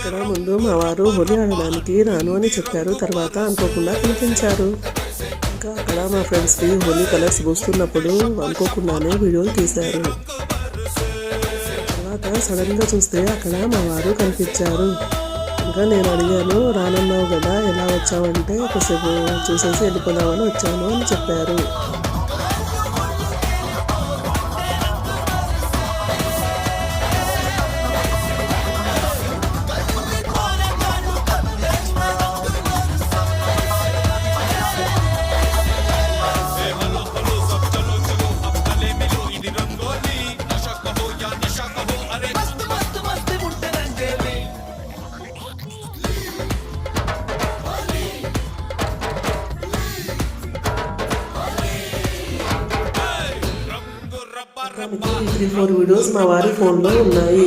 ఇక్కడ ముందు మా వారు హోలీ ఆడడానికి రాను అని చెప్పారు. తర్వాత అనుకోకుండా కనిపించారు. ఇంకా అక్కడ మా ఫ్రెండ్స్కి హోలీ కలర్స్ పూస్తున్నప్పుడు అనుకోకుండానే వీడియోలు తీశారు. తర్వాత సడన్గా చూస్తే అక్కడ మా వారు కనిపించారు. ఇంకా నేను అడిగాను, రానన్నావు కదా ఎలా వచ్చావంటే కొద్దిసేపు చూసేసి వెళ్ళిపోదామని వచ్చాను అని చెప్పారు. ఇంకా 3-4 వీడియోస్ మా వారి ఫోన్లో ఉన్నాయి.